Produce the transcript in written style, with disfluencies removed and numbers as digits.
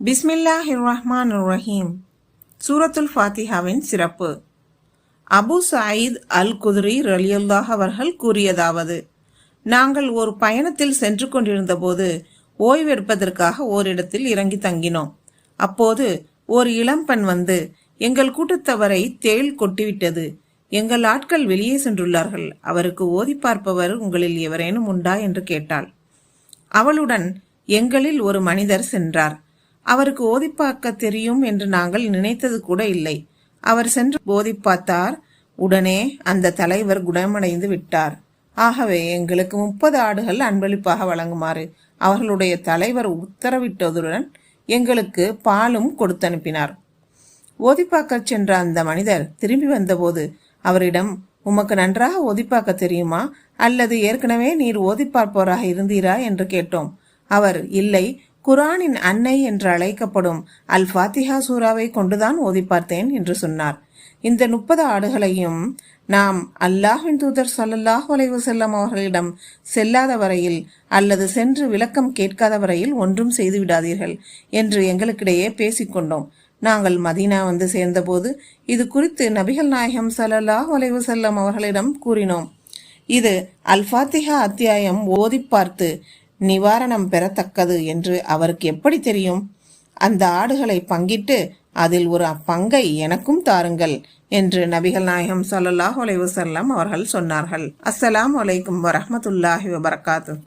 பிஸ்மில்லாஹிர் ரஹ்மானிர் ரஹீம். சூரத்துல் ஃபாத்திஹாவின் சிறப்பு. அபு சயீத் அல் குத்ரி ரலியல்லாஹு அவர்கள் கூறியதாவது: நாங்கள் ஒரு பயணத்தில் சென்று கொண்டிருந்த போது ஓய்வெடுப்பதற்காக ஓரிடத்தில் இறங்கி தங்கினோம். அப்போது ஒரு இளம்பெண் வந்து, எங்கள் கூட்டத்தவரை தேள் கொட்டிவிட்டது, எங்கள் ஆட்கள் வெளியே சென்றுள்ளார்கள், அவருக்கு ஓதி பார்ப்பவர் உங்களில் எவரேனும் உண்டா என்று கேட்டாள். அவளுடன் எங்களில் ஒரு மனிதர் சென்றார். அவருக்கு ஓதிப்பாக்க தெரியும் என்று நாங்கள் நினைத்தது கூட இல்லை. அவர் சென்று ஓதி பார்த்தார். உடனே அந்த தலைவர் குணமடைந்து விட்டார். ஆகவே எங்களுக்கு 30 ஆடுகள் அன்பளிப்பாக வழங்குமாறு அவர்களுடைய தலைவர் உத்தரவிட்டதுடன் எங்களுக்கு பாலும் கொடுத்தனுப்பினார். ஓதிப்பாக்க சென்ற அந்த மனிதர் திரும்பி வந்தபோது அவரிடம், உமக்கு நன்றாக ஓதிப்பாக்க தெரியுமா, அல்லது ஏற்கனவே நீர் ஓதிப்பார்ப்பவராக இருந்தீரா என்று கேட்டோம். அவர், இல்லை, குரானின் அன்னை என்று அழைக்கப்படும் அல் ஃபாத்திஹா சூராவை கொண்டுதான் ஓதி பார்த்தேன் என்று சொன்னார். இந்த 30 ஆடுகளையும் நாம் அல்லாஹ்வின் தூதர் ஸல்லல்லாஹு அலைஹி வஸல்லம் அவர்களிடம் செல்லாத வரையில் அல்லது சென்று விளக்கம் கேட்காத வரையில் ஒன்றும் செய்து விடாதீர்கள் என்று எங்களுக்கிடையே பேசிக்கொண்டோம். நாங்கள் மதீனா வந்து சேர்ந்தபோது இது குறித்து நபிகள் நாயகம் ஸல்லல்லாஹு அலைஹி வஸல்லம் அவர்களிடம் கூறினோம். இது அல் ஃபாத்திஹா அத்தியாயம் ஓதி பார்த்து நிவாரணம் பெறத்தக்கது என்று அவருக்கு எப்படி தெரியும்? அந்த ஆடுகளை பங்கிட்டு அதில் ஒரு பங்கை எனக்கும் தாருங்கள் என்று நபிகள் நாயகம் ஸல்லல்லாஹு அலைஹி வஸல்லம் அவர்கள் சொன்னார்கள். அஸ்ஸலாமு அலைக்கும் வரஹ்மத்துல்லாஹி வபரகாத்துஹு.